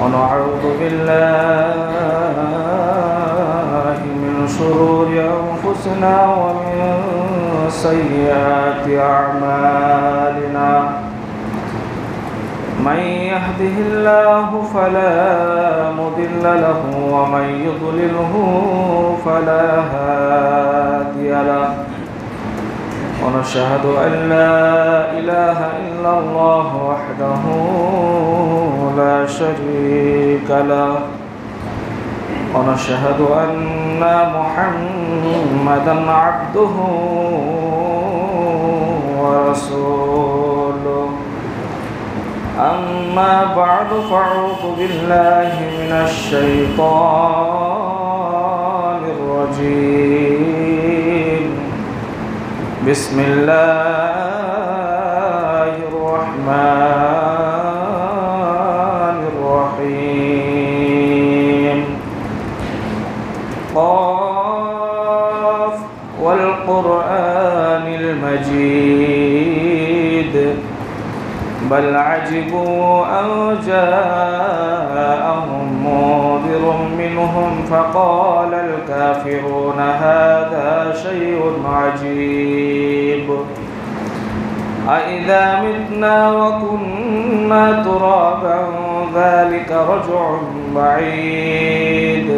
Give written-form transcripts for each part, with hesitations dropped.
ونعوذ بالله من شرور أنفسنا ومن سيئات أعمالنا من يهده الله فلا مضل له ومن يضلله فلا هادي له ونشهد أن لا إله إلا الله وحده لا شريك له ونشهد أن محمدا عبده ورسوله أما بعد فأعوذ بالله من الشيطان الرجيم بسم الله الرحمن الرحيم قاف والقرآن المجيد بل عجبوا أن جاءهم منذر منهم فقال الكافرون هذا شيء عجيب أإذا متنا وكنا ترابا ذلك رجع بعيد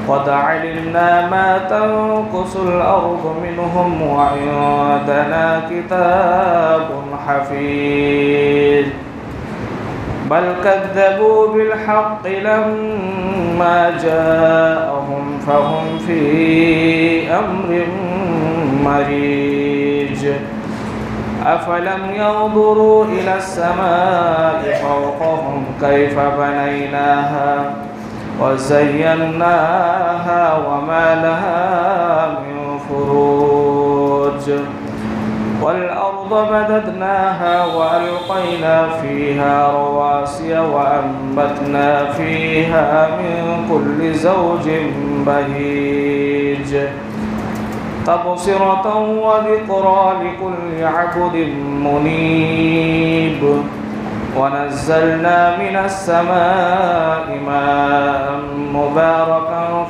قد علمنا ما تنقص الأرض منهم وعندنا كتاب حفيظ بل كذبوا بالحق لما جاءهم فهم في أمر مريج أفلم ينظروا إلى السماء فوقهم كيف بنيناها وزيناها وما لها من فروج والأرض مددناها وألقينا فيها رواسي وأنبتنا فيها من كل زوج بهيج تبصرة وذكرى لكل عبد منيب ونزلنا من السماء ماء مباركا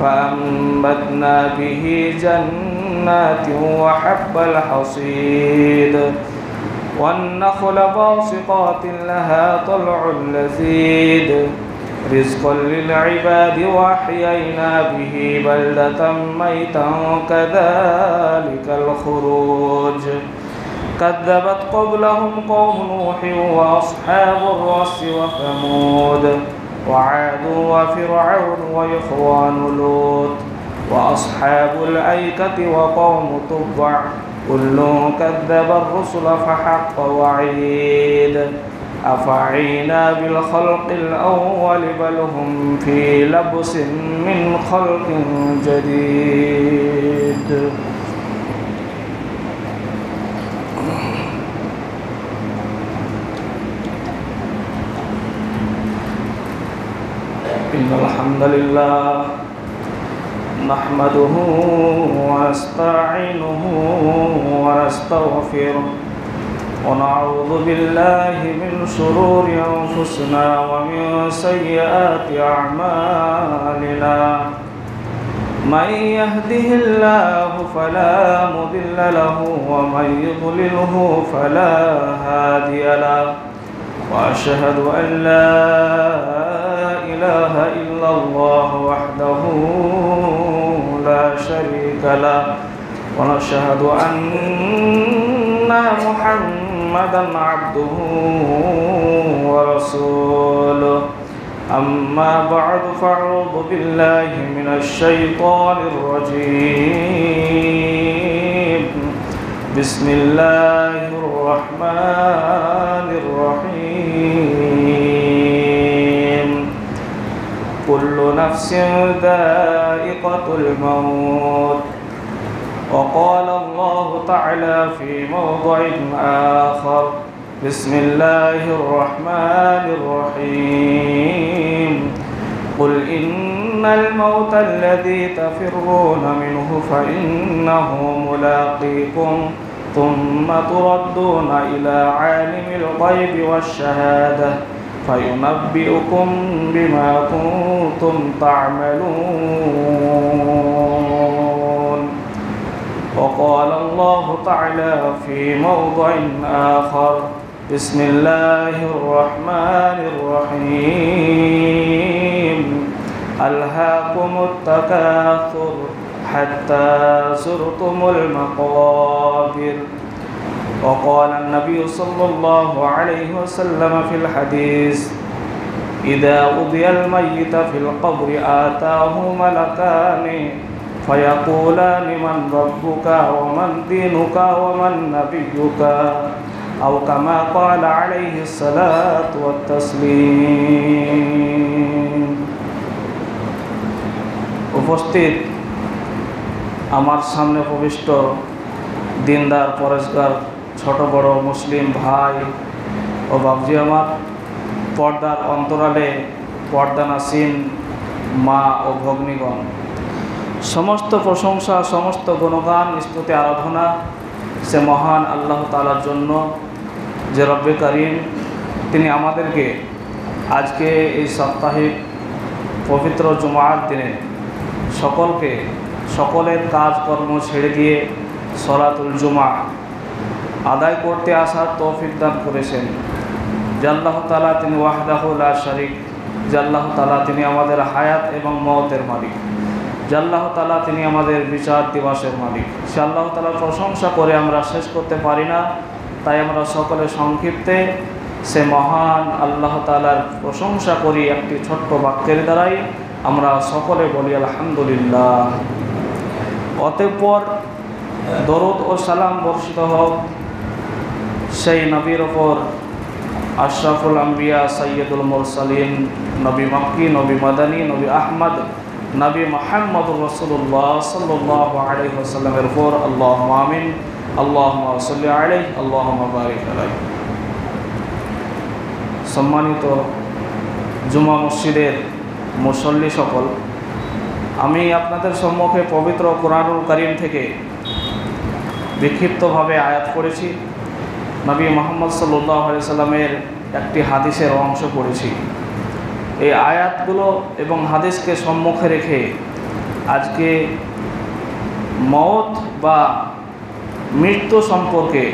فأنبتنا به جنات وحب الحصيد والنخل باسقات لها طلع لذيذ رزقا للعباد وأحيينا به بلدة ميتا كذلك الخروج كذبت قبلهم قوم نوح وأصحاب الرس وثمود وعاد وفرعون وإخوان لوط وأصحاب الأيكة وقوم تبع كل كذب الرسل فحق وعيد أفعينا بالخلق الأول بل هم في لبس من خلق جديد إن الحمد لله نحمده ونستعينه ونستغفره ونعوذ بالله من شرور أنفسنا ومن سيئات أعمالنا من يهده الله فلا مضل له ومن يضلله فلا هادي له وأشهد أن لا إله إلا الله وحده لا شريك له ونشهد أن محمدا عبده ورسوله أما بعد فأعوذ بالله من الشيطان الرجيم بسم الله الرحمن الرحيم كل نفس ذائقة الموت وقال الله تعالى في موضع آخر بسم الله الرحمن الرحيم قل إن الموت الذي تفرون منه فإنه ملاقيكم ثم تردون إلى عالم الغيب والشهادة فينبئكم بما كنتم تعملون. وقال الله تعالى في موضع آخر: بسم الله الرحمن الرحيم ألهاكم التكاثر حتى زرتم المقابر. وقال النبي صلى الله عليه وسلم في الحديث: إذا وضع الميت في القبر آتاه ملكان فيقولان من ربك ومن دينك ومن نبيك أو كما قال عليه الصلاة والتسليم. উপস্থিত আমার সামনে প্রবিষ্ট দিনদার পরেশগার ছোট বড় মুসলিম ভাই ও বাবজি আমার, পর্দার অন্তরালে পর্দানাসীন মা ও ভগ্নীগণ, সমস্ত প্রশংসা সমস্ত গুণগান স্তুতি আরাধনা সে মহান আল্লাহ তাআলার জন্য যে রব্বে কারীম তিনি আমাদেরকে আজকে এই সাপ্তাহিক পবিত্র জুমার দিনে সকলের কাজকর্ম ছেড়ে দিয়ে সলাতুল জুমা আদায় করতে আসার তৌফিক দান করেছেন। যে আল্লাহ তাআলা তিনি ওয়াহদাহু লা শারীক, যে আল্লাহ তাআলা তিনি আমাদের হায়াত এবং মওতের মালিক, যে আল্লাহ তাআলা তিনি আমাদের বিচার দিবসের মালিক। সে আল্লাহ তাআলার প্রশংসা করে আমরা শেষ করতে পারি না, তাই আমরা সকলে সংক্ষিপ্তে সে মহান আল্লাহ তাআলার প্রশংসা করি একটি ছোট্ট বাক্যের দ্বারাই আমরা সকলে বলি আলহামদুলিল্লাহ। অতঃপর দরুদ ও সালাম বর্ষিত হোক সেই নবীর ওপর আশরাফুল আম্বিয়া সাইয়্যিদুল মুরসালিন, নবী মক্কি, নবী মাদানী, নবী আহমদ, নবী মুহাম্মদুর রাসূলুল্লাহ সাল্লাল্লাহু আলাইহি ওয়াসাল্লামের উপর। আল্লাহুম্মা আমিন, আল্লাহুম্মা সাল্লি আলাইহি, আল্লাহুম্মা বারিক আলাইহি। সম্মানিত জুমা মসজিদের মুসল্লি সকল, আমি আপনাদের সম্মুখে পবিত্র কোরআনুল কারীম থেকে বিক্ষিপ্তভাবে আয়াত পড়েছি। নবী মুহাম্মদ সাল্লাল্লাহু আলাইহি সাল্লামের একটি হাদিসের অংশ পড়েছি। এই আয়াতগুলো এবং হাদিসকে সম্মুখে রেখে আজকে মওত বা মৃত্যু সম্পর্কে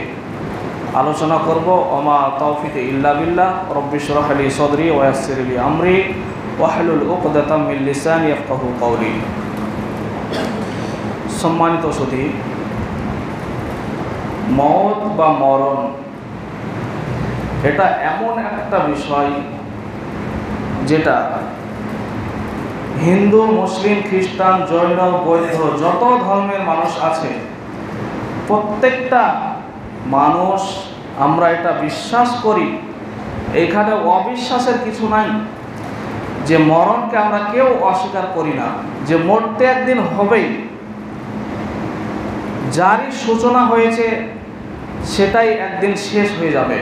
আলোচনা করব। ওমা তাওফিক ইল্লা বিল্লাহ, রব্বি ইশরাহ লি সাদরি ওয়া ইয়াসসির লি আমরি ওয়াহলুল উকদাতাম মিন লিসানি ইয়াফকাহু কওলি। সম্মানিত সুধী, মওত বা মরণ এটা এমন একটা বিষয় যেটা হিন্দু, মুসলিম, খ্রিস্টান, জৈন, বৌদ্ধ যত ধর্মের মানুষ আছে প্রত্যেকটা মানুষ আমরা এটা বিশ্বাস করি। এখানে অবিশ্বাসের কিছু নাই, যে মরণকে আমরা কেউ অস্বীকার করি না, যে মরতে একদিন হবেই। যারই সূচনা হয়েছে সেটাই একদিন শেষ হয়ে যাবে,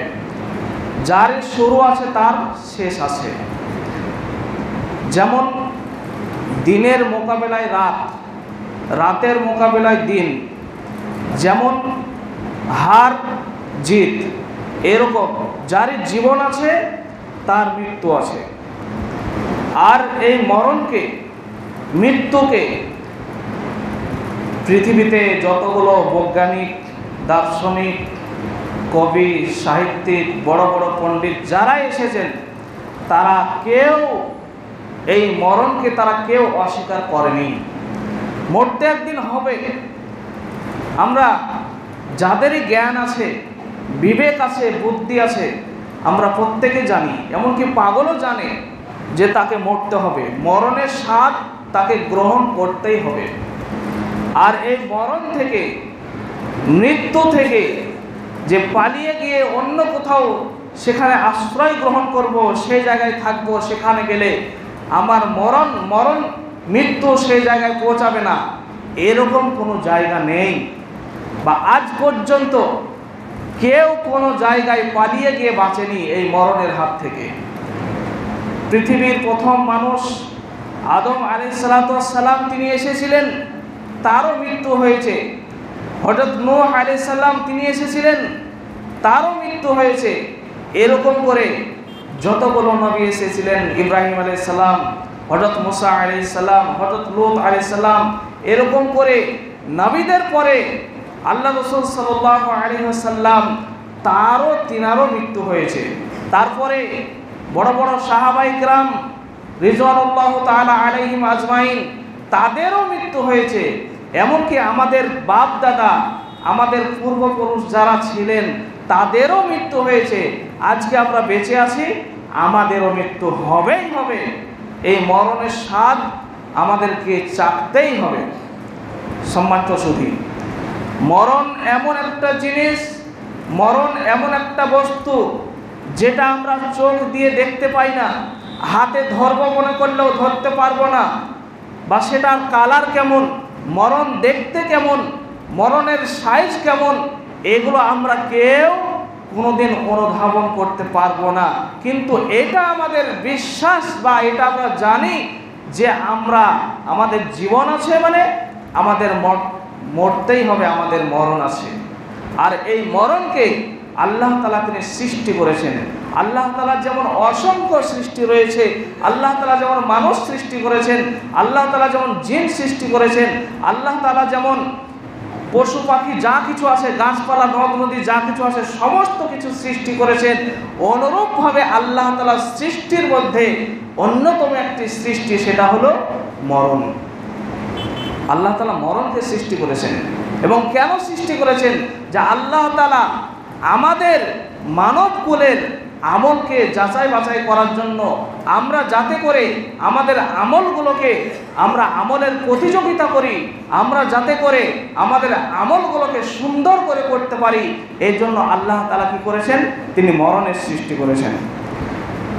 যারই শুরু আছে তার শেষ আছে। যেমন দিনের মোকাবেলায় রাত, রাতের মোকাবেলায় দিন, যেমন হার জিত, এরকম যারই জীবন আছে তার মৃত্যু আছে। আর এই মরণকে, মৃত্যুকে পৃথিবীতে যতগুলো বৈজ্ঞানিক, দার্শনিক, কবি, সাহিত্যিক, বড় বড় পণ্ডিত যারা এসেছেন তারা কেউ এই মরণকে কেউ অস্বীকার করেনি। মরতে একদিন হবে। আমরা যাদেরই জ্ঞান আছে, বিবেক আছে, বুদ্ধি আছে, আমরা প্রত্যেকে জানি, এমনকি পাগলও জানে যে তাকে মরতে হবে, মরণের স্বাদ তাকে গ্রহণ করতেই হবে। আর এই মরণ থেকে, মৃত্যু থেকে যে পালিয়ে গিয়ে অন্য কোথাও সেখানে আশ্রয় গ্রহণ করব, সেই জায়গায় থাকব, সেখানে গেলে আমার মরণ মৃত্যু সেই জায়গায় পৌঁছাবে না, এরকম কোনো জায়গা নেই। বা আজ পর্যন্ত কেউ কোনো জায়গায় পালিয়ে গিয়ে বাঁচেনি এই মরণের হাত থেকে। পৃথিবীর প্রথম মানুষ আদম আলাইহিস সালাম তিনি এসেছিলেন, তারও মৃত্যু হয়েছে। হযরত নূহ আলাইহিস সালাম তিনি এসেছিলেন, তারও মৃত্যু হয়েছে। এরকম করে যতগুলো নবী এসেছিলেন, ইব্রাহিম আলাইহিস সালাম, হযরত মুসা আলাইহিস সালাম, হযরত লূত আলাইহিস সালাম, এরকম করে নবীদের পরে আল্লাহ রাসূল সাল্লাল্লাহু আলাইহি ওয়াসাল্লাম তিনারও মৃত্যু হয়েছে। তারপরে বড় বড় সাহাবায়ে কেরাম রিজওয়ানুল্লাহ তাআলা আলাইহিম আজমাইন, তাদেরও মৃত্যু হয়েছে। এমনকি আমাদের বাপ দাদা, আমাদের পূর্বপুরুষ যারা ছিলেন, তাদেরও মৃত্যু হয়েছে। আজকে আমরা বেঁচে আছি, আমাদেরও মৃত্যু হবেই হবে। এই মরণের স্বাদ আমাদেরকে চাখতেই হবে। সম্মানিত সুধী, মরণ এমন একটা জিনিস, মরণ এমন একটা বস্তু যেটা আমরা চোখ দিয়ে দেখতে পাই না, হাতে ধরবো মনে করলেও ধরতে পারবো না, বা সেটার কালার কেমন, মরণ দেখতে কেমন, মরণের সাইজ কেমন, এগুলো আমরা কেউ কোনোদিন অনুধাবন করতে পারবো না। কিন্তু এটা আমাদের বিশ্বাস, বা এটা আমরা জানি যে আমাদের জীবন আছে মানে আমাদের মরতেই হবে, আমাদের মরণ আছে। আর এই মরণকে আল্লাহ তাআলা তিনি সৃষ্টি করেছেন। আল্লাহ তাআলা যেমন অসংখ্য সৃষ্টি রয়েছে, আল্লাহ তাআলা যেমন মানুষ সৃষ্টি করেছেন, আল্লাহ তাআলা যেমন জিন সৃষ্টি করেছেন, আল্লাহ তাআলা যেমন পশু পাখি যা কিছু আছে, গাছপালা নদ নদী যা কিছু আছে, সমস্ত কিছু সৃষ্টি করেছেন, অনুরূপভাবে আল্লাহ তাআলা সৃষ্টির মধ্যে অন্যতম একটি সৃষ্টি, সেটা হলো মরণ। আল্লাহ তাআলা মরণকে সৃষ্টি করেছেন। এবং কেন সৃষ্টি করেছেন? যে আল্লাহ তাআলা আমাদের মানব কুলের আমলকে যাচাই বাছাই করার জন্য, আমরা যাতে করে আমাদের আমলগুলোকে আমরা আমলের প্রতিযোগিতা করি, আমরা যাতে করে আমাদের আমলগুলোকে সুন্দর করে করতে পারি, এই জন্য আল্লাহ তাআলা কি করেছেন? তিনি মরণের সৃষ্টি করেছেন।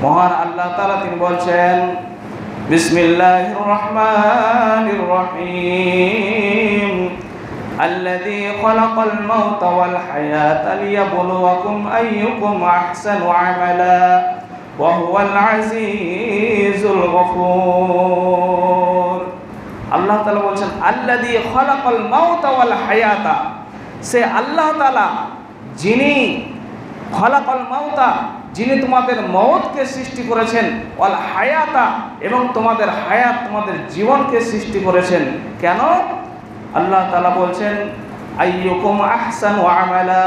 মহান আল্লাহ তাআলা তিনি বলছেন, বিসমিল্লাহির রহমানির রহিম, الذي خلق الموت والحياة ليبلوكم أيكم أحسن عملا وهو العزيز الغفور। আল্লাহ তাআলা বলছেন, আল্লাযী খালাকাল মাউতা ওয়াল হায়াতা, সে আল্লাহ তাআলা যিনি খালাকাল মাউতা, যিনি তোমাদের মওতকে সৃষ্টি করেছেন, ওয়াল হায়াতা, এবং তোমাদের হায়াত, তোমাদের জীবনকে সৃষ্টি করেছেন। কেন? আল্লাহ তাআলা বলছেন, আইয়ুকুম আহসানু আমালা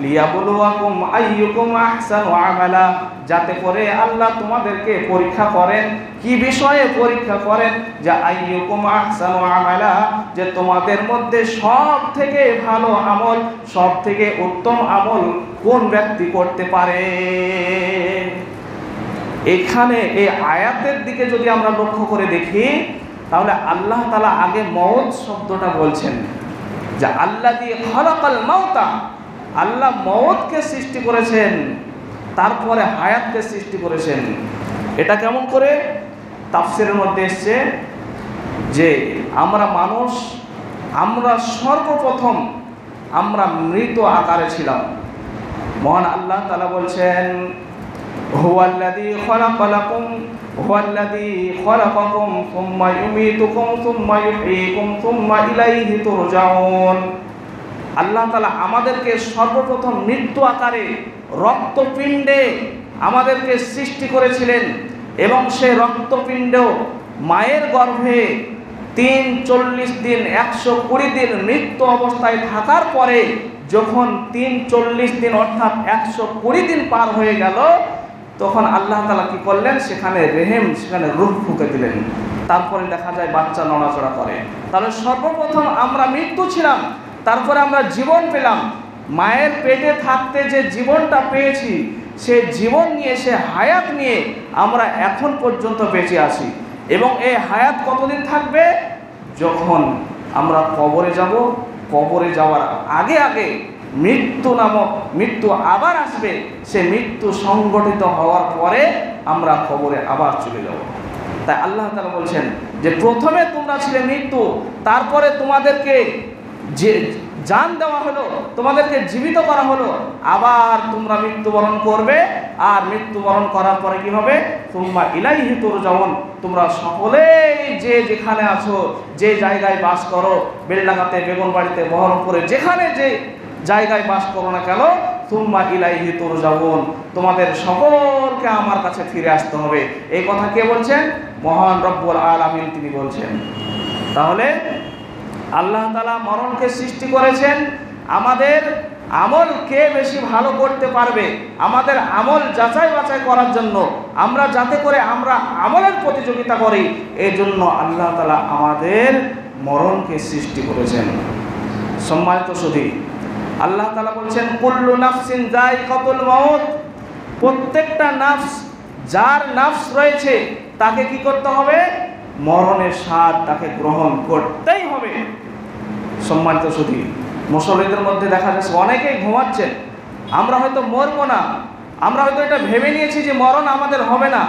লিয়াবলুয়াকুম আইয়ুকুম আহসানু আমালা, যাতে করে আল্লাহ তোমাদেরকে পরীক্ষা করেন। কি বিষয়ে পরীক্ষা করেন? যে আইয়ুকুম আহসানু আমালা, যে তোমাদের মধ্যে সব থেকে ভালো আমল, সব থেকে উত্তম আমল কোন ব্যক্তি করতে পারে। এখানে এই আয়াতের দিকে যদি আমরা লক্ষ্য করে দেখি, তাহলে আল্লাহ তাআলা আগে মওত শব্দটা বলছেন, যে আল্লাযী খালাকাল মাউতা, আল্লাহ মওতকে সৃষ্টি করেছেন, তারপরে হায়াতকে সৃষ্টি করেছেন। এটা কেমন করে? তাফসীরের মধ্যে এসেছে যে আমরা মানুষ, আমরা সর্বপ্রথম আমরা মৃত আকারে ছিলাম। মহান আল্লাহ তাআলা বলছেন, হুয়াল্লাযী খালাকালাকুম হুয়াল্লাযী খালাকাকুম সুম্মা ইউমীতুকুম সুম্মা ইউহয়ীকুম সুম্মা ইলাইহি তুরজাউন। আল্লাহ তাআলা আমাদেরকে সর্বপ্রথম মৃত্যু আকারে রক্তপিণ্ডে আমাদেরকে সৃষ্টি করেছিলেন, এবং সেই রক্তপিণ্ড মায়ের গর্ভে 40 দিন 120 দিন মৃত্যু অবস্থায় থাকার পরে, যখন 40 দিন অর্থাৎ 120 দিন পার হয়ে গেল, তখন আল্লাহ তাআলা কি করলেন? সেখানে রেহেম, সেখানে রূহ ফুঁকে দিলেন। তারপরে দেখা যায় বাচ্চা নড়াচড়া করে। তাহলে সর্বপ্রথম আমরা মৃত্যু ছিলাম, তারপরে আমরা জীবন পেলাম। মায়ের পেটে থাকতে যে জীবনটা পেয়েছি, সে জীবন নিয়ে, সে হায়াত নিয়ে আমরা এখন পর্যন্ত বেঁচে আছি। এবং এই হায়াত কতদিন থাকবে? যখন আমরা কবরে যাব, কবরে যাওয়ার আগে আগে মৃত্যু আবার আসবে। সে মৃত্যু সংগঠিত হওয়ার পরে আমরা কবরে আবার চলে যাব। তাই আল্লাহ তাআলা বলছেন যে প্রথমে তোমরা ছিলে মৃত্যু, তারপরে তোমাদেরকে জান দেওয়া হলো, তোমাদেরকে জীবিত করা হলো, আবার তোমরা মৃত্যুবরণ করবে। আর মৃত্যুবরণ করার পরে কি হবে? সুম্মা ইলাইহি তুরজাউন, তোমরা সকলেই যে যেখানে আছো, যে জায়গায় বাস করো, বেলডাঙ্গাতে, বেগুনবাড়িতে, বহরমপুরে, যেখানে যে জায়গায় বাস করো না কেন, সুম্মা ইলাইহি তুরজাউন, তোমাদের সকলকে আমার কাছে ফিরে আসতে হবে। এই কথা কে বলছেন? মহান রব্বুল আলামিন তিনি বলছেন। তাহলে আল্লাহ তাআলা মরণকে সৃষ্টি করেছেন আমাদের আমল কে বেশি ভালো করতে পারবে, আমাদের আমল যাচাই বাছাই করার জন্য, আমরা যাতে করে আমরা আমলের প্রতিযোগিতা করি, এই জন্য আল্লাহ তাআলা আমাদের মরণকে সৃষ্টি করেছেন। সম্মানিত সুধী, আল্লাহ তাআলা বলছেন কুল্লু নাফসিন যায়িকাতুল মাউত, প্রত্যেকটা নাফস, যার নাফস রয়েছে তাকে কি করতে হবে? মরণের স্বাদ তাকে গ্রহণ করতেই হবে। সম্মানিত সুধী, মুসল্লিদের মধ্যে দেখা যাচ্ছে অনেকেই ঘুমাচ্ছেন। আমরা হয়তো মরবো না, আমরা হয়তো এটা ভেবে নিয়েছি যে মরণ আমাদের হবে না।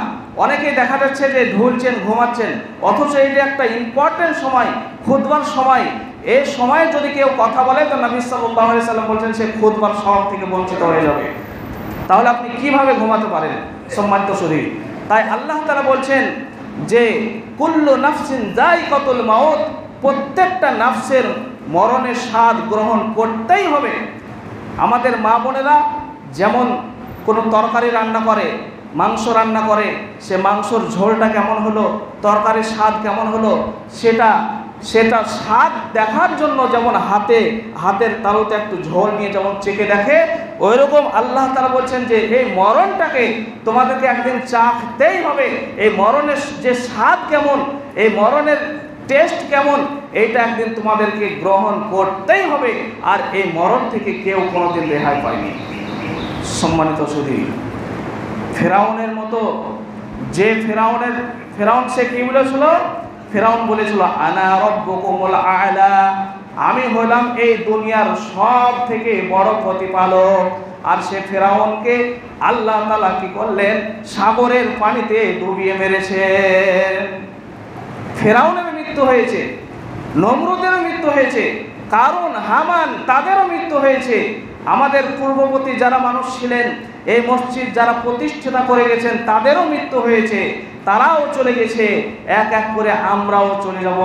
অনেকেই দেখা যাচ্ছে যে ঢুলছেন, ঘুমাচ্ছেন, অথচ এটা একটা ইম্পর্টেন্ট সময়, খুতবার সময়। এই সময়ে যদি কেউ কথা বলে তো নবী সাল্লাল্লাহু আলাইহি সাল্লাম বলছেন সে খুতবার সওয়াব থেকে বঞ্চিত হয়ে যাবে। তাহলে আপনি কিভাবে ঘুমাতে পারেন? সম্মানিত সুধী, তাই আল্লাহ তাআলা বলছেন যে কুল্লু নাফসিন যায়িকাতুল মাউত, প্রত্যেকটা নাফসের মরণের স্বাদ গ্রহণ করতেই হবে। আমাদের মা বোনেরা যেমন কোনো তরকারি রান্না করে, মাংস রান্না করে, সে মাংসর ঝোলটা কেমন হলো, তরকারির স্বাদ কেমন হলো, সেটা স্বাদ দেখার জন্য যেমন হাতের তালুতে একটু ঝোল নিয়ে যেমন চেখে দেখে, ওইরকম আল্লাহ তাআলা বলছেন যে এই মরণটাকে তোমাদেরকে একদিন চাখতেই হবে। এই মরণের যে স্বাদ কেমন, এই মরণের টেস্ট কেমন, এইটা একদিন তোমাদেরকে গ্রহণ করতেই হবে। আর এই মরণ থেকে কেউ কোনোদিন রেহাই পায়নি। সম্মানিত সুধী, ফেরাউনের মতো যে ফেরাউন সে কি বলেছিল? ফেরাউন বলেছিল আনা রব্বুকুমুল আ'লা, আমি হলাম এই দুনিয়ার সব থেকে বড় প্রতিপালক। আর সে ফেরাউনকে আল্লাহ তাআলা কি করলেন? সাগরের পানিতে ডুবিয়ে মেরেছেন। ফেরাউনের মৃত্যু হয়েছে, নমরুদেরও মৃত্যু হয়েছে, কারুন, হামান, তাদেরও মৃত্যু হয়েছে। আমাদের পূর্ববর্তী যারা মানুষ ছিলেন, এই মসজিদ যারা প্রতিষ্ঠাতা করে গেছেন, তাদেরও মৃত্যু হয়েছে, তারাও চলে গেছে। এক এক করে আমরাও চলে যাব,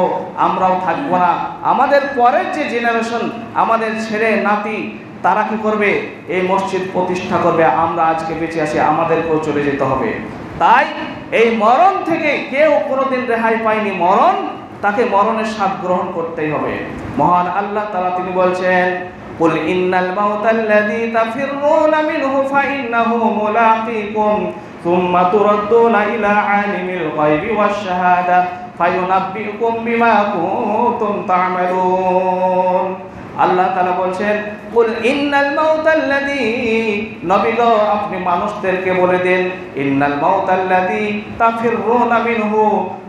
আমরাও থাকবো না। আমাদের পরের যে জেনারেশন, আমাদের ছেলে নাতি, তারা কি করবে? এই মসজিদ প্রতিষ্ঠা করবে। আমরা আজকে বেঁচে আছি, আমাদেরকেও চলে যেতে হবে। তাই এই মরণ থেকে কেউ কোনোদিন রেহাই পায়নি। মরণ, তাকে মরণের স্বাদ গ্রহণ করতেই হবে। মহান আল্লাহ তাআলা তিনি বলছেন কুল ইন্নাল মাউতাল্লাযী তাফিররুনা মিনহু ফাইন্নাহু মুলাকীকুম সুম্মা তুরাদ্দুনা ইলা আলিমিল গায়বি ওয়াশ শাহাদা ফায়ুনাব্বিউকুম বিমা কুনতুম তা'মালুন। আল্লাহ তাআলা বলছেন কুল ইন্নাল মাউতাল্লাযী, নবী গো আপনি মানুষদেরকে বলে দেন, ইন্নাল মাউতাল্লাযী তাফিররুনা মিনহু,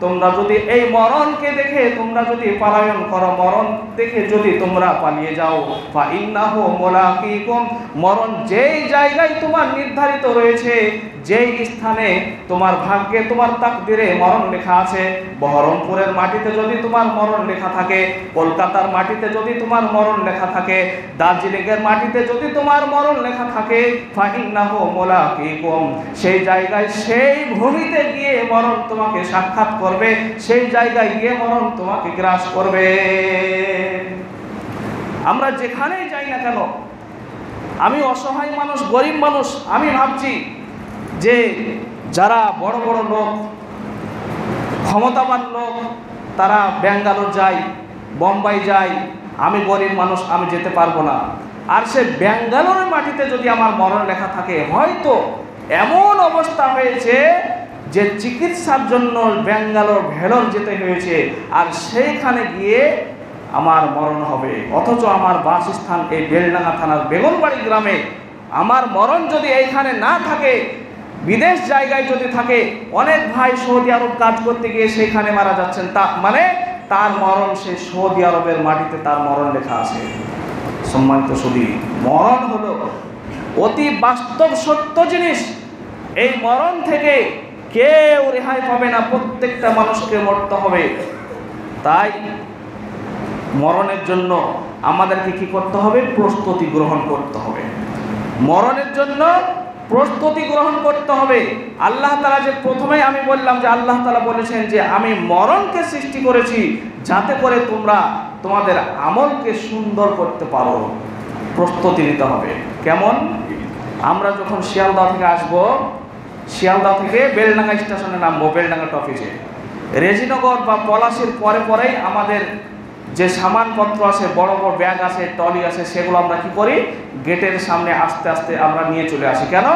তোমরা যদি এই মরণকে দেখে তোমরা যদি পলায়ন করো, মরণ দেখে যদি তোমরা পালিয়ে যাও, ফা ইন্নাহু মুলাকীকুম, মরণ যেই জায়গায় তোমার নির্ধারিত রয়েছে, যেই স্থানে তোমার ভাগ্যে, তোমার তাকদিরে মরণ লেখা আছে, বহরমপুরের মাটিতে যদি তোমার মরণ লেখা থাকে, কলকাতার মাটিতে যদি তোমার মরণ লেখা থাকে, দার্জিলিংয়ের মাটিতে যদি তোমার মরণ লেখা থাকে, ফাইন্নাহু মুলাকীকুম, সেই জায়গায়, সেই ভূমিতে গিয়ে মরণ তোমাকে সাক্ষাৎ করবে, সেই জায়গায় গিয়ে মরণ তোমাকে গ্রাস করবে। আমরা যেখানেই যাই না কেন, আমি অসহায় মানুষ, গরিব মানুষ, আমি ভাবছি যে যারা বড় বড় লোক, ক্ষমতাবান লোক, তারা ব্যাঙ্গালোর যায়, বোম্বাই যায়, আমি গরিব মানুষ, আমি যেতে পারবো না। আর সে ব্যাঙ্গালোরের মাটিতে যদি আমার মরণ লেখা থাকে, হয়তো এমন অবস্থা হয়েছে যে চিকিৎসার জন্য ব্যাঙ্গালোর, ভেলোর যেতে হয়েছে, আর সেইখানে গিয়ে আমার মরণ হবে। অথচ আমার বাসস্থান এই বেলডাঙ্গা থানার বেগুনবাড়ি গ্রামে। আমার মরণ যদি এইখানে না থাকে, বিদেশ জায়গায় যদি থাকে, অনেক ভাই সৌদি আরব কাজ করতে গিয়ে সেখানে মারা যাচ্ছেন, তা মানে তার মরণ সে সৌদি আরবের মাটিতে তার মরণ লেখা আছে। সম্মানিত সুধী, মরণ হলো অতি বাস্তব সত্য জিনিস। এই মরণ থেকে কেউ রেহাই পাবে না, প্রত্যেকটা মানুষকে মরতে হবে। তাই মরণের জন্য আমাদেরকে কি করতে হবে? প্রস্তুতি গ্রহণ করতে হবে। মরণের জন্য প্রস্তুতি গ্রহণ করতে হবে। আল্লাহ তাআলা যে প্রথমেই আমি বললাম যে আল্লাহ তাআলা বলেছেন যে আমি মরণকে সৃষ্টি করেছি যাতে করে তোমরা তোমাদের আমলকে সুন্দর করতে পারো। প্রস্তুতি নিতে হবে। কেমন? আমরা যখন শিয়ালদহ থেকে আসবো, শিয়ালদহ থেকে বেলডাঙ্গা স্টেশনে নামবো, বেলডাঙ্গা টপিসে, রেজিনগর বা পলাশির পরে পরেই আমাদের যে সামানপত্র আছে, বড় বড় ব্যাগ আছে, ট্রলি আছে, সেগুলো আমরা কি করি? গেটের সামনে আস্তে আস্তে আমরা নিয়ে চলে আসি। কেন?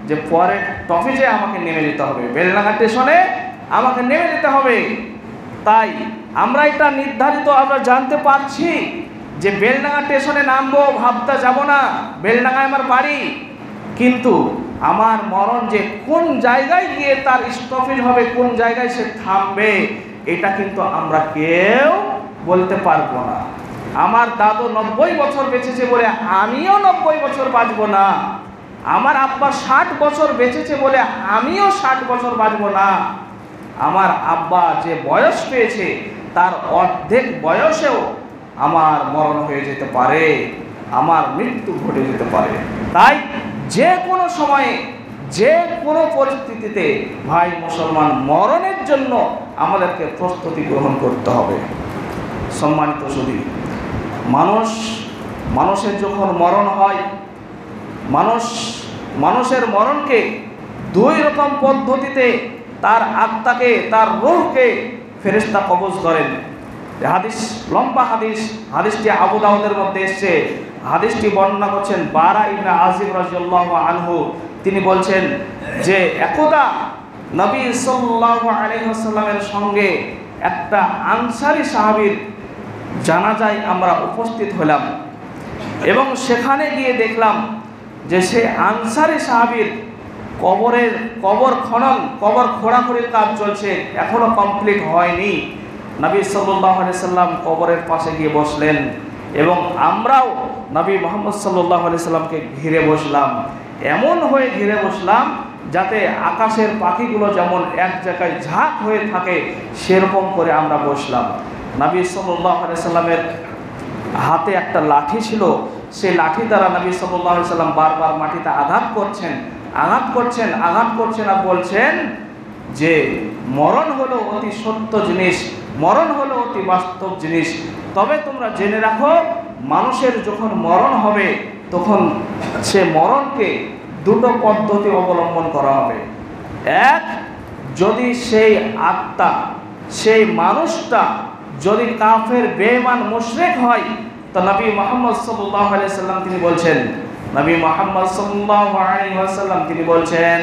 যে পরে টপিসে আমাকে নেমে যেতে হবে, বেলডাঙ্গা স্টেশনে আমাকে নেমে যেতে হবে। তাই আমরা এটা নির্ধারিত আমরা জানতে পারছি যে বেলডাঙ্গা স্টেশনে নামবো, ভাবতে যাব না বেলডাঙ্গায় আমার বাড়ি, কিন্তু আমার মরণ যে কোন জায়গায় গিয়ে তার স্টপেজ হবে, কোন জায়গায় সে থামবে, এটা কিন্তু আমরা কেউ বলতে পারবো না। আমার দাদু 90 বছর বেঁচেছে বলে আমিও 90 বছর বাঁচবো না। আমার আব্বা 60 বছর বেঁচেছে বলে আমিও 60 বছর বাঁচবো না। আমার আব্বা যে বয়স পেয়েছে তার অর্ধেক বয়সেও আমার মরণ হয়ে যেতে পারে, আমার মৃত্যু ঘটে যেতে পারে। তাই যে কোনো সময়ে, যে কোনো পরিস্থিতিতে ভাই মুসলমান, মরণের জন্য আমাদেরকে প্রস্তুতি গ্রহণ করতে হবে। সম্মানিত সুধী, মানুষের যখন মরণ হয়, মানুষের মরণকে দুই রকম পদ্ধতিতে তার আত্মাকে, তার রূহকে ফেরেশতা কবজ করেন। হাদিস, লম্বা হাদিসটি আবু দাউদের মধ্যে এসেছে। হাদিসটি বর্ণনা করছেন বারা ইবনে আযিব রাদিয়াল্লাহু আনহু। তিনি বলছেন যে একদা নবী সাল্লাল্লাহু আলাইহি ওয়াসাল্লামের সঙ্গে একটা আনসারী সাহাবীর জানাজায় আমরা উপস্থিত হলাম এবং সেখানে গিয়ে দেখলাম যে সে আনসারী সাহাবীর কবর খোঁড়াখুড়ির কাজ চলছে, এখনো কমপ্লিট হয়নি। নবী সাল্লাল্লাহু আলাইহি সাল্লাম কবরের পাশে গিয়ে বসলেন এবং আমরাও নবী মুহাম্মদ সাল্লাল্লাহু আলাইহি সাল্লামকে ঘিরে বসলাম। এমন হয়ে ঘিরে বসলাম যাতে আকাশের পাখিগুলো যেমন এক জায়গায় ঝাঁক হয়ে থাকে সেরকম করে আমরা বসলাম। নবী সাল্লাল্লাহু আলাইহি সাল্লামের হাতে একটা লাঠি ছিল, সেই লাঠি দ্বারা নবী সাল্লাল্লাহু আলাইহি সাল্লাম বারবার মাটিতে আঘাত করছেন আর বলছেন যে মরণ হলো অতি সত্য জিনিস, মরণ হলো অতি বাস্তব জিনিস। তবে তোমরা জেনে রাখো, মানুষের যখন মরণ হবে তখন সে মরণকে দুটো পদ্ধতি অবলম্বন করা হবে। এক, যদি সেই আত্মা, সেই মানুষটা যদি কাফের, বেঈমান, মুশরিক হয়, তো নবী মুহাম্মদ সাল্লাল্লাহু আলাইহি সাল্লাম তিনি বলছেন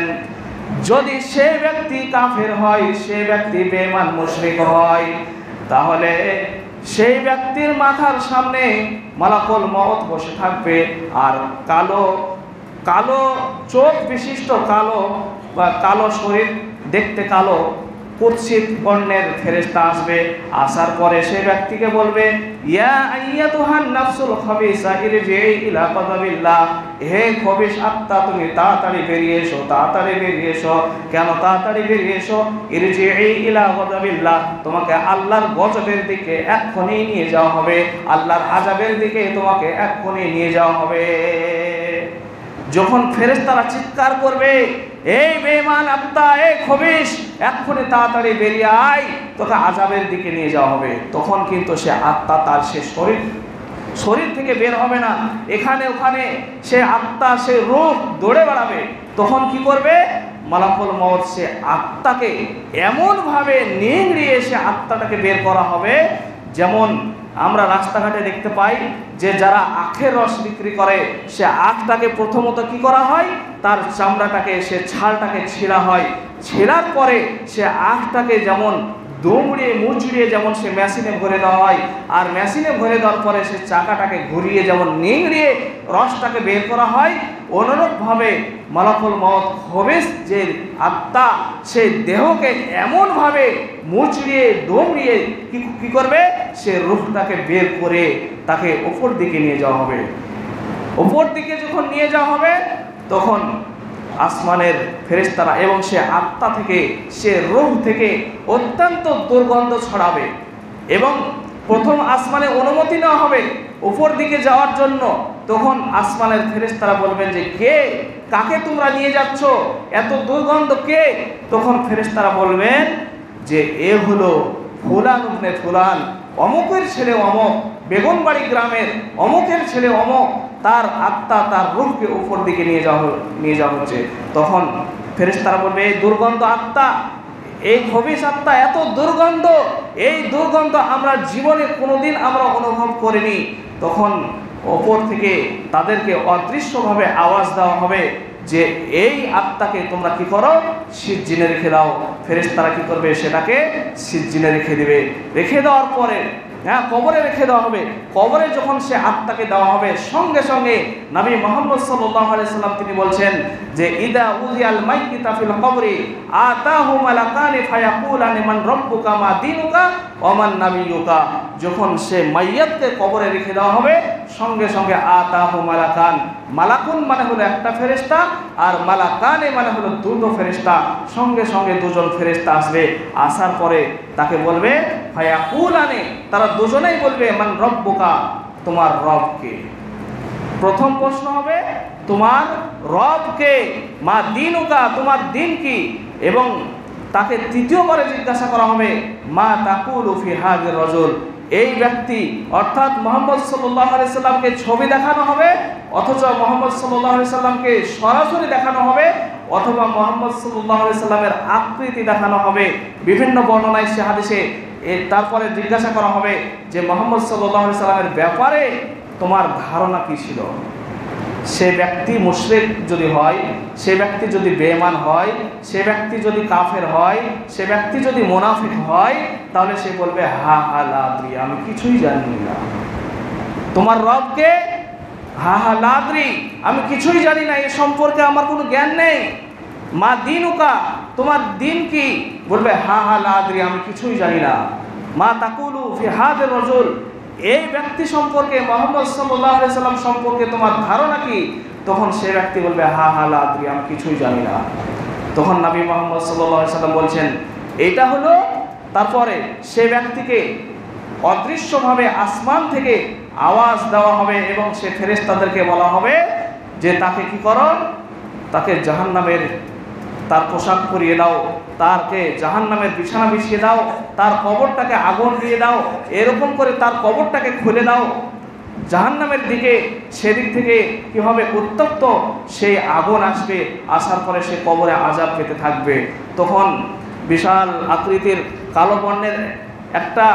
যদি সে ব্যক্তি কাফের হয়, সে ব্যক্তি বেঈমান মুশরিক হয়, তাহলে সেই ব্যক্তির মাথার সামনে মালাকুল মউত বসে থাকবে আর কালো চোখ বিশিষ্ট, কালো শরীর, দেখতে কালো, কুৎসিত বর্ণের ফেরেশতা আসবে। আসার পরে সেই ব্যক্তিকে বলবে, ইয়া আইয়াতুহান নাফসুল খাবিসা ইরজিই ইলা কাযাবিল্লাহ, হে খবিস আত্মা, তুমি তাড়াতাড়ি বেরিয়ে এসো। কেন তাড়াতাড়ি বেরিয়ে এসো? ইরজিই ইলা কাযাবিল্লাহ, তোমাকে আল্লাহর গজবের দিকে এক্ষুনি নিয়ে যাওয়া হবে, আল্লাহর আযাবের দিকে তোমাকে এক্ষুনি নিয়ে যাওয়া হবে। যখন ফেরেশতারা চিৎকার করবে, এই বেঈমান আত্মা, এই খবিস, এক্ষুনি তাড়াতাড়ি বেরিয়ে আয়, তোকে আযাবের দিকে নিয়ে যাওয়া হবে, তখন কিন্তু সে আত্মা তার সে শরীর থেকে বের হবে না। এখানে ওখানে সে আত্মা, সে রূহ দৌড়ে বেড়াবে। তখন কি করবে? মালাকুল মউত সে আত্মাকে এমনভাবে নিংড়িয়ে সে আত্মাটাকে বের করা হবে, যেমন আমরা রাস্তাঘাটে দেখতে পাই যে যারা আখের রস বিক্রি করে, সে আখটাকে প্রথমত কি করা হয়, তার চামড়াটাকে, সে ছালটাকে ছেঁড়া হয়, ছেঁড়ার পরে সে আখটাকে যেমন দুমড়িয়ে মুচড়িয়ে যেমন সে মেশিনে ভরে দেওয়া হয়, আর মেশিনে ভরে দেওয়ার পরে সে চাকাটাকে ঘুরিয়ে যেমন নিংড়িয়ে রসটাকে বের করা হয়, অনুরূপভাবে মালাকুল মউত খবিস যে আত্মা, সেই দেহকে এমনভাবে মুচড়িয়ে দুমড়িয়ে কি করবে, সে রূহটাকে বের করে তাকে উপর দিকে নিয়ে যাওয়া হবে। উপর দিকে যখন নিয়ে যাওয়া হবে তখন আসমানের ফেরেশতারা এবং সে আত্মা থেকে, সে রূহ থেকে অত্যন্ত দুর্গন্ধ ছড়াবে এবং প্রথম আসমানে অনুমতি নেওয়া হবে উপর দিকে যাওয়ার জন্য। তখন আসমানের ফেরেশতারা বলবেন যে কে, কাকে তোমরা নিয়ে যাচ্ছ, এত দুর্গন্ধ কে? তখন ফেরেশতারা বলবেন যে এ হলো ফুলান ইবনে ফুলান, অমুকের ছেলে অমুক, বেগুনবাড়ি গ্রামের অমুকের ছেলে অমুক, তার আত্মা তার রূহকে উপর দিকে নিয়ে যাওয়া হচ্ছে। তখন ফেরেশতারা বলবে এই দুর্গন্ধ আত্মা, এই খবিস আত্মা, এত দুর্গন্ধ, এই দুর্গন্ধ আমরা জীবনে কোনোদিন আমরা অনুভব করিনি। তখন ওপর থেকে তাদেরকে অদৃশ্যভাবে আওয়াজ দেওয়া হবে যে এই আত্মাকে তোমরা কি করো, সিজ্জিনে রেখে দাও। ফেরেশতারা কি করবে, সেটাকে সিজ্জিনে রেখে দেবে। রেখে দেওয়ার পরে কবরে রেখে দেওয়া হবে। কবরে যখন সে আত্মাকে দেওয়া হবে, সঙ্গে সঙ্গে নবী মুহাম্মদ সাল্লাল্লাহু আলাইহি সাল্লাম তিনি বলছেন যে ইদা উযিয়াল মাইয়িতা ফিল কবরি আতাহু মালাকানি ফায়াকুলানি মান রাব্বুকা মা দীনুকা ওয়া মান নাবিয়্যুকা। যখন সে মাইয়াতকে কবরে রেখে দেওয়া হবে, সঙ্গে সঙ্গে আতাহু মালাকান, মালাকুন মানে হলো একটা ফেরেশতা, আর মালাকানে মানে হলো দুটো ফেরেশতা। সঙ্গে সঙ্গে দুজন ফেরেশতা আসবে। আসার পরে তাকে বলবে ফায়াকুলানি, তারা দুজনেই বলবে মান রব্বুকা, তোমার রব কে? প্রথম প্রশ্ন হবে তোমার রব কে, মা দীনুকা, তোমার দিন কি? এবং তাকে তৃতীয়বারে জিজ্ঞাসা করা হবে মা তাকুলু ফি হাযির রাজুল, এই ব্যক্তি অর্থাৎ মুহাম্মদ সাল্লাল্লাহু আলাইহি সাল্লামকে ছবি দেখানো হবে, অথচ মুহাম্মদ সাল্লাল্লাহু আলাইহি সাল্লামকে সরাসরি দেখানো হবে, অথবা মুহাম্মদ সাল্লাল্লাহু আলাইহি সাল্লামের আকৃতি দেখানো হবে। বিভিন্ন বর্ণনায় সে হাদিসে তারপরে জিজ্ঞাসা করা হবে যে মুহাম্মদ সাল্লাল্লাহু আলাইহি সাল্লামের ব্যাপারে তোমার ধারণা কি ছিল? সে ব্যক্তি মুশরিক যদি হয়, সে ব্যক্তি যদি বেঈমান হয়, সে ব্যক্তি যদি কাফের হয়, সে ব্যক্তি যদি মুনাফিক হয়, তাহলে সে বলবে হা হা লা আদরি, আমি কিছুই জানি না। তোমার রবকে? হা হা লা আদরি, আমি কিছুই জানি না, এ সম্পর্কে আমার কোনো জ্ঞান নেই। মা দীনুকা, তোমার দিন কি? বলবে হা হা লা আদরি, আমি কিছুই জানি না। মা তাকুলু ফি হাযির রাজুল, এই ব্যক্তি সম্পর্কে, মুহাম্মদ সাল্লাল্লাহু আলাইহি সাল্লাম সম্পর্কে তোমার ধারণা কি? তখন সে ব্যক্তি বলবে হা হা লা আদরি, আমি কিছুই জানি না। তখন নবী মুহাম্মদ সাল্লাল্লাহু আলাইহি সাল্লাম বলছেন এটা হলো, তারপরে সে ব্যক্তিকে অদৃশ্যভাবে আসমান থেকে আওয়াজ দেওয়া হবে এবং সে ফেরেশতাদেরকে বলা হবে যে তাকে কি করো, তাকে জাহান্নামের তার পোশাক পরিয়ে দাও, তারকে জাহান্নামের বিছানা বিছিয়ে দাও, তার কবরটাকে আগুন দিয়ে দাও, এরকম করে তার কবরটাকে খুলে দাও জাহান্নামের দিকে। সেদিক থেকে কি হবে, উত্তপ্ত সেই আগুন আসবে, আসার পরে সে কবরে আযাব পেতে থাকবে। তখন বিশাল আকৃতির কালো বর্ণের একটা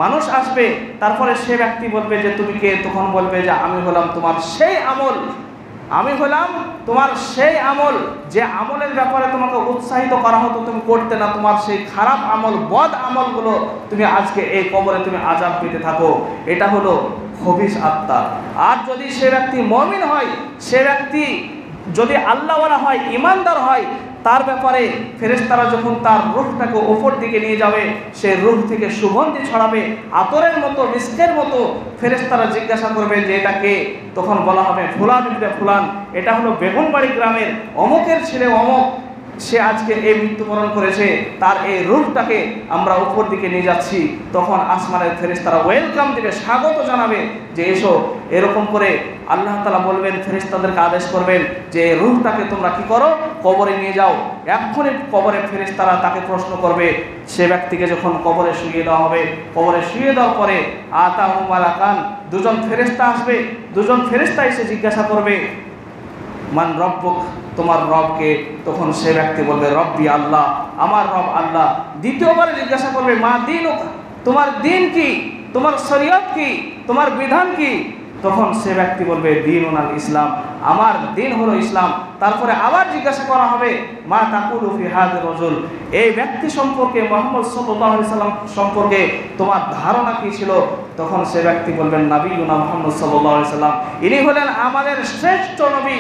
মানুষ আসবে, তারপরে সে ব্যক্তি বলবে যে তুমি কে? তখন বলবে যে আমি হলাম তোমার সেই আমল, আমি হলাম তোমার সেই আমল যে আমলের ব্যাপারে তোমাকে উৎসাহিত করা হতো, তুমি করতে না, তোমার সেই খারাপ আমল, বদ আমলগুলো তুমি আজকে এই কবরে তুমি আযাব পেতে থাকো। এটা হলো খবিস আত্মা। আর যদি সে ব্যক্তি মুমিন হয়, সে ব্যক্তি যদি আল্লাহওয়ালা হয়, ঈমানদার হয়, তার ব্যাপারে ফেরেশতারা যখন তার রূহটাকে উপর দিকে নিয়ে যাবে, সে রূহ থেকে সুগন্ধি ছড়াবে আতরের মতো, মিস্কের মতো। ফেরেশতারা জিজ্ঞাসা করবে যে এটা কে? তখন বলা হবে ফুলান ইবনে ফুলান, এটা হলো বেগুনবাড়ি গ্রামের অমুকের ছেলে অমুক, সে আজকে এই মৃত্যুবরণ করেছে, তার এই রূহটাকে আমরা উপর দিকে নিয়ে যাচ্ছি। তখন আসমানের ফেরেশতারা ওয়েলকাম দিবে, স্বাগত জানাবে যে এসো। এরকম করে আল্লাহ তাআলা বলবেন, ফেরেশতাদেরকে আদেশ করবেন যে রূহটাকে তোমরা কি করো, কবরে নিয়ে যাও। এক্ষুনি কবরে ফেরেশতারা তাকে প্রশ্ন করবে। সে ব্যক্তিকে যখন কবরে শুইয়ে দেওয়া হবে, কবরে শুইয়ে দেওয়ার পরে আতাহু মালাকান, দুজন ফেরেশতা আসবে। দুজন ফেরেশতা এসে জিজ্ঞাসা করবে মান রব্বুক, তোমার রবকে? তখন সে ব্যক্তি বলবে রব্বি আল্লাহ, আমার রব আল্লাহ। দ্বিতীয়বারে জিজ্ঞাসা করবে মা দীনুক, তোমার দিন কি, তোমার শরীয়ত কি, তোমার বিধান কি? তখন সে ব্যক্তি বলবে দীনুনাল ইসলাম, আমার দিন হলো ইসলাম। তারপরে আবার জিজ্ঞাসা করা হবে মা তাকুলু ফি হাযির রাজুল, এই ব্যক্তি সম্পর্কে, মুহাম্মদ সাল্লাল্লাহু আলাইহি সাল্লাম সম্পর্কে তোমার ধারণা কি ছিল? তখন সে ব্যক্তি বলবেন নবিয়ুনা মুহাম্মদ সাল্লাল্লাহু আলাইহি সাল্লাম, ইনি হলেন আমাদের শ্রেষ্ঠ নবী,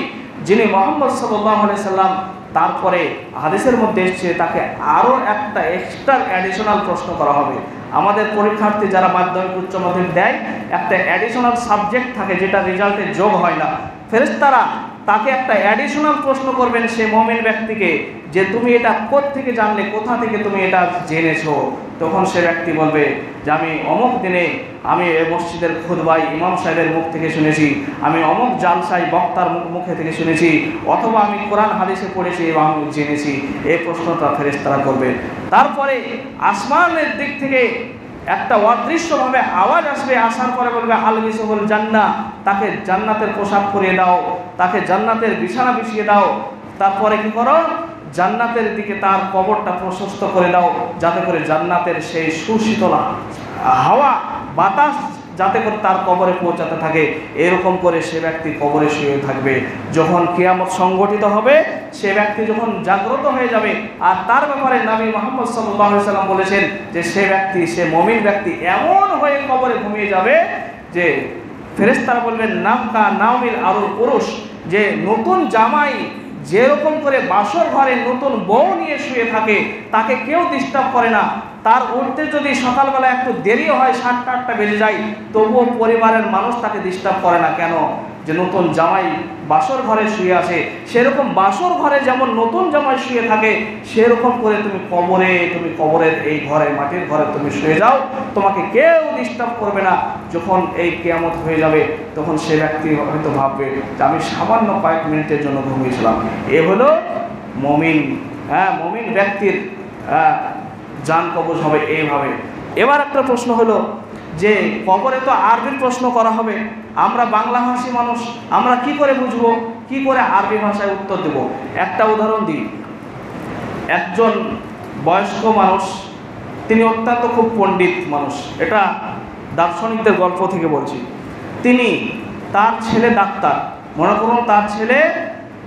যিনি মুহাম্মদ সাল্লাল্লাহু আলাইহি সাল্লাম। তারপরে হাদিসের মধ্যে এসেছে তাকে আরও একটা এক্সট্রা অ্যাডিশনাল প্রশ্ন করা হবে। আমাদের পরীক্ষার্থী যারা মাধ্যমিক উচ্চ মাধ্যমিক দেয়, একটা অ্যাডিশনাল সাবজেক্ট থাকে যেটা রেজাল্টে যোগ হয় না। ফেরেশতারা তাকে একটা অ্যাডিশনাল প্রশ্ন করবেন সে মুমিন ব্যক্তিকে, যে তুমি এটা কোত্থেকে জানলে, কোথা থেকে তুমি এটা জেনেছো? তখন সে ব্যক্তি বলবে যে আমি অমুক দিনে আমি এই মসজিদের খুতবায় ইমাম সাহেবের মুখ থেকে শুনেছি, আমি অমুক জালসায় বক্তার মুখে থেকে শুনেছি, অথবা আমি কোরআন হাদিসে পড়েছি এবং আমি জেনেছি। এই প্রশ্নটা ফেরেশতারা করবে। তারপরে আসমানের দিক থেকে একটা অদৃশ্যভাবে আওয়াজ আসবে, আসার পরে বলবে আলবিসুল জান্নাহ, তাকে জান্নাতের পোশাক পরিয়ে দাও, তাকে জান্নাতের বিছানা বিছিয়ে দাও। তারপরে কি করো? জান্নাতের দিকে তার কবরটা প্রশস্ত করে দাও, যাতে করে জান্নাতের সেই সুশীতল হাওয়া বাতাস যাতে করে তার কবরে পৌঁছাতে থাকে। এরকম করে সে ব্যক্তি কবরে শুয়ে থাকবে। যখন কিয়ামত সংগঠিত হবে, সে ব্যক্তি যখন জাগ্রত হয়ে যাবে, আর তার ব্যাপারে নবী মুহাম্মদ সাল্লাল্লাহু আলাইহি সাল্লাম বলেছেন যে সে ব্যক্তি, সে মুমিন ব্যক্তি এমন হয়ে কবরে ঘুমিয়ে যাবে যে ফেরেশতারা বলবেন নামকা নাউমিল আরুল পুরুষ, যে নতুন জামাই যেরকম করে বাসর ঘরে নতুন বউ নিয়ে শুয়ে থাকে, তাকে কেউ ডিস্টার্ব করে না। তার উঠতে যদি সকালবেলা একটু দেরি হয়, 7টা-8টা বেজে যায়, তবুও পরিবারের মানুষ তাকে ডিস্টার্ব করে না। কেন? যে নতুন জামাই বাসর ঘরে শুয়ে আছে। সেরকম বাসর ঘরে যেমন নতুন জামাই শুয়ে থাকে, সেরকম করে তুমি কবরের এই ঘরে, মাটির ঘরে তুমি শুয়ে যাও, তোমাকে কেউ ডিস্টার্ব করবে না। যখন এই কিয়ামত হয়ে যাবে, তখন সে ব্যক্তি হয়তো ভাববে যে আমি সামান্য কয়েক মিনিটের জন্য ঘুমিয়েছিলাম। এ হলো মুমিন। মুমিন ব্যক্তির জান কবজ হবে এইভাবে। এবার একটা প্রশ্ন হলো যে কবরে তো আরবির প্রশ্ন করা হবে, আমরা বাংলাভাষী মানুষ, আমরা কি করে বুঝবো, কি করে আরবি ভাষায় উত্তর দেব? একটা উদাহরণ দিই। একজন বয়স্ক মানুষ, তিনি অত্যন্ত খুব পণ্ডিত মানুষ, এটা দার্শনিকদের গল্প থেকে বলছি। তার ছেলে ডাক্তার, মনে করুন তার ছেলে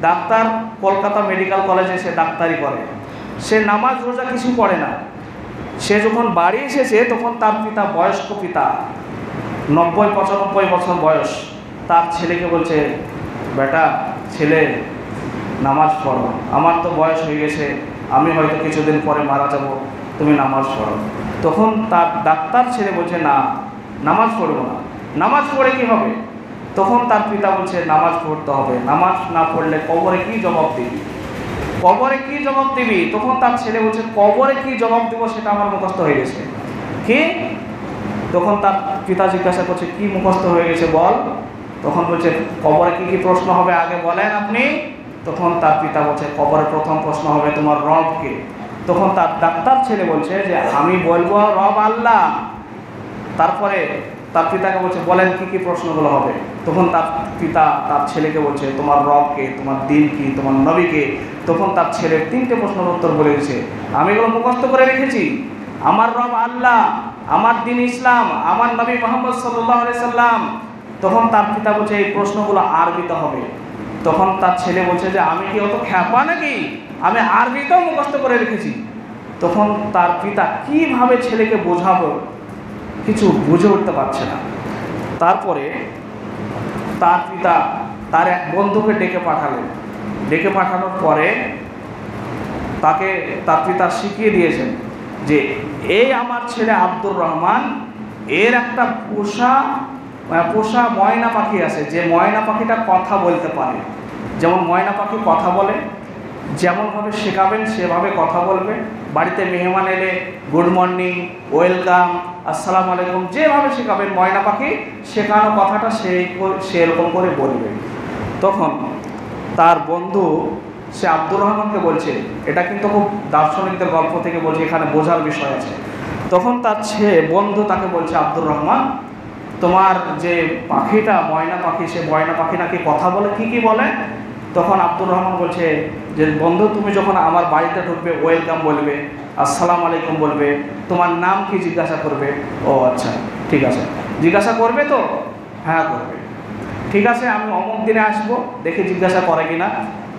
ডাক্তার, কলকাতা মেডিকেল কলেজে সে ডাক্তারি করে। সে নামাজ রোজা কিছু পড়ে না। সে যখন বাড়ি এসেছে, তখন তার পিতা, বয়স্ক পিতা, 90-95 বছর বয়স, তার ছেলেকে বলছে, বেটা ছেলে নামাজ পড়ো, আমার তো বয়স হয়ে গেছে, আমি হয়তো কিছুদিন পরে মারা যাব, তুমি নামাজ পড়ো। তখন তার ডাক্তার ছেলে বলছে, না নামাজ পড়বো না। নামাজ পড়ে কি হবে? তখন তার পিতা বলছে, নামাজ পড়তে হবে, নামাজ না পড়লে কবরে কি জবাব দিবি, কবরে কি জবাব দিবি? তখন তার ছেলে বলছে, কবরে কি জবাব দিব সেটা আমার মুখস্থ হয়ে গেছে। কি? তখন তার পিতা জিজ্ঞাসা করছে, কি মুখস্থ হয়ে গেছে বল? তখন বলছে, কবরে কি কি প্রশ্ন হবে আগে বলেন আপনি। তখন তার পিতা বলছে, কবরে প্রথম প্রশ্ন হবে তোমার রবকে। তখন তার ডাক্তার ছেলে বলছে যে আমি বলবো রব আল্লাহ। তারপরে তার পিতাকে বলছে, বলেন কি কি প্রশ্নগুলো হবে। তখন তার পিতা তার ছেলেকে বলছে, তোমার রবকে, তোমার দিন কি, তোমার নবীকে। তখন তার ছেলে 3টে প্রশ্নের উত্তর বলে দিয়েছে, আমি এগুলো মুখস্থ করে রেখেছি। আমার রব আল্লাহ, আমার দিন ইসলাম, আমার নবী মুহাম্মদ সাল্লাল্লাহু আলাইহি সাল্লাম। তখন তার পিতা বলছে, এই প্রশ্নগুলো আরবিতে হবে। তখন তার ছেলে বলছে যে আমি কি অত খ্যাপা নাকি, আমি আরবিতেও মুখস্থ করে রেখেছি। তখন তার পিতা কিভাবে ছেলেকে বোঝাবো, কিছু বুঝে উঠতে পারছে না। তারপরে তার পিতা তার এক বন্ধুকে ডেকে পাঠালেন। ডেকে পাঠানোর পরে তাকে তার পিতা শিখিয়ে দিয়েছেন যে এই আমার ছেলে আব্দুর রহমান, এর একটা পোষা ময়না পাখি আছে, যে ময়না পাখিটা কথা বলতে পারে। যেমন ময়না পাখি কথা বলে, যেমনভাবে শেখাবেন সেভাবে কথা বলবে। বাড়িতে মেহমান এলে গুড মর্নিং, ওয়েলকাম, আসসালামু আলাইকুম, যেভাবে শেখাবেন ময়না পাখি শেখানো কথাটা সেরকম করে বলবে। তখন তার বন্ধু সে আব্দুর রহমানকে বলছে, এটা কিন্তু খুব দার্শনিকদের গল্প থেকে বলছে, এখানে বোঝার বিষয় আছে। তখন তার বন্ধু তাকে বলছে, আব্দুর রহমান, তোমার যে পাখিটা ময়না পাখি, সে ময়না পাখি নাকি কথা বলে, কি কি বলে? তখন আব্দুর রহমান বলছে যে বন্ধু, তুমি যখন আমার বাড়িতে ঢুকবে ওয়েলকাম বলবে, আসসালামু আলাইকুম বলবে, তোমার নাম কি জিজ্ঞাসা করবে। ও আচ্ছা ঠিক আছে, জিজ্ঞাসা করবে তো? হ্যাঁ করবে। ঠিক আছে, আমি অমুক দিনে আসবো, দেখে জিজ্ঞাসা করে কিনা।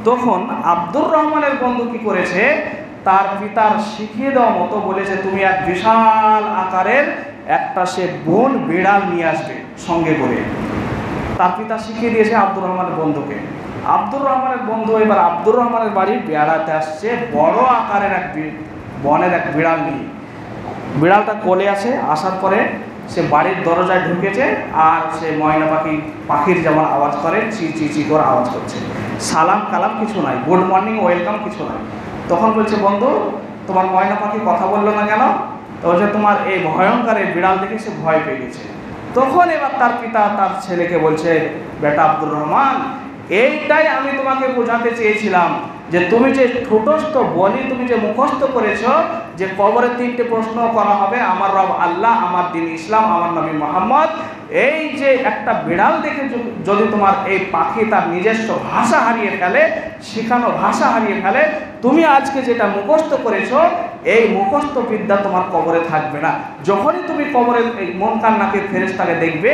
তখন আব্দুর রহমানের বন্ধু কি করেছে, তার পিতার শিখিয়ে দেওয়া মতো বলেছে, তুমি এক বিশাল আকারের একটা সে বন বিড়াল নিয়ে আসবে সঙ্গে করে। তার পিতা শিখিয়ে দিয়েছে আব্দুর রহমানের বন্ধুকে। আব্দুর রহমানের বন্ধু এবার আব্দুর রহমানের বাড়ি বেড়াতে আসছে বড় আকারের এক বনের এক বিড়াল নিয়ে। বিড়ালটা কোলে আসে, আসার পরে সে বাড়ির দরজায় ঢুকেছে আর সে ময়না পাখির যেমন আওয়াজ করে চি চি চি করে আওয়াজ করছে, সালাম কালাম কিছু নাই, গুড মর্নিং ওয়েলকাম কিছু নাই। তখন বলছে, বন্ধু তোমার ময়না পাখি কথা বললো না কেন? তো বলছে, তোমার এই ভয়ঙ্কর এই বিড়াল দেখে সে ভয় পেয়ে গেছে। তখন এবার তার পিতা তার ছেলেকে বলছে, বেটা আব্দুর রহমান, এইটাই আমি তোমাকে বোঝাতে চেয়েছিলাম যে তুমি যে ঠোঁটস্থ বলি তুমি যে মুখস্থ করেছ যে কবরে 3টে প্রশ্ন করা হবে, আমার রব আল্লাহ, আমার দিন ইসলাম, আমার নবী মুহাম্মদ। এই যে একটা বিড়াল দেখে যদি তোমার এই পাখি তার নিজস্ব ভাষা হারিয়ে ফেলে, শেখানো ভাষা হারিয়ে ফেলে, তুমি আজকে যেটা মুখস্থ করেছো এই মুখস্থ বিদ্যা তোমার কবরে থাকবে না। যখনই তুমি কবরে এই মুনকার নাকির ফেরেশতাকে দেখবে,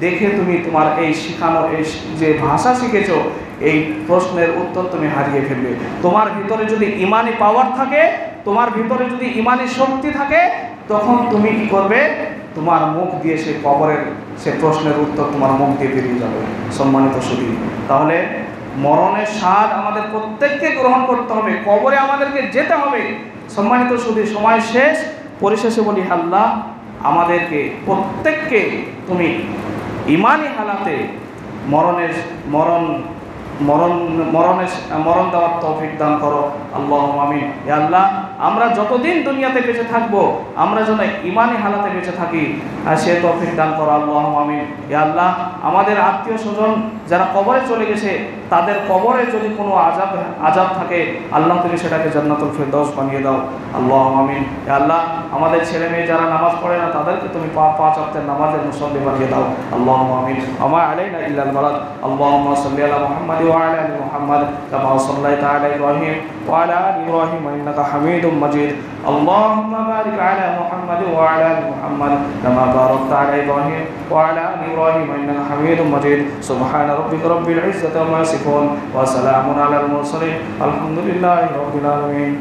দেখে তুমি তোমার এই শেখানো এই যে ভাষা শিখেছো এই প্রশ্নের উত্তর তুমি হারিয়ে ফেলবে। তোমার ভিতরে যদি ইমানি পাওয়ার থাকে, তোমার ভিতরে যদি ইমানি শক্তি থাকে, তখন তুমি কি করবে? তোমার মুখ দিয়ে সে কবরের সে প্রশ্নের উত্তর তোমার মুখ দিয়ে বেরিয়ে যাবে। সম্মানিত সুধী, তাহলে মরণের স্বাদ আমাদের প্রত্যেককে গ্রহণ করতে হবে, কবরে আমাদেরকে যেতে হবে। সম্মানিত সুধী, সময় শেষ, পরিশেষে বলি, আল্লাহ আমাদেরকে প্রত্যেককে তুমি ইমানি হালাতে মরণ দেওয়ার তৌফিক দান করো। আল্লাহুম্মা আমিন। ইয়া আল্লাহ, আমরা যতদিন দুনিয়াতে বেঁচে থাকবো আমরা যেন ইমানি হালাতে বেঁচে থাকি, আর সে তৌফিক দান করো। আল্লাহুম্মা আমিন। ইয়া আল্লাহ, আমাদের আত্মীয় স্বজন যারা কবরে চলে গেছে তাদের কবরে যদি কোনো আযাব থাকে, আল্লাহ তুমি সেটাকে জান্নাতুল ফিরদাউস বানিয়ে দাও। আল্লাহুম্মা আমিন। ইয়া আল্লাহ, আমাদের ছেলে মেয়ে যারা নামাজ পড়ে না তাদেরকে তুমি 5 ওয়াক্তের নামাজের মুসল্লি বানিয়ে দাও। আল্লাহুম্মা আমিন। আমা আলাইনা ইল্লাল বালাগ। আল্লাহুম্মা সাল্লি আলা মুহাম্মাদ ওয়া আলা আলি মুহাম্মাদ কামা সাল্লাইতা আলা ইব্রাহিম ওয়া আলা আলি ইব্রাহিম ইন্নাকা হামিদুম মাজিদ। আল্লাহুম্মা বারিক আলা মুহাম্মাদ ওয়া আলা আলি মুহাম্মাদ কামা বারাকতা আলা ইব্রাহিম ওয়া আলা আলি ইব্রাহিম ইন্নাকা হামিদুম মাজিদ। সুবহানা রাব্বিকা রাব্বিল ইজ্জাতি আম্মা ইয়াসিফুন ওয়া সালামুন আলাল মুরসালিন আলহামদুলিল্লাহি রাব্বিল আলামিন।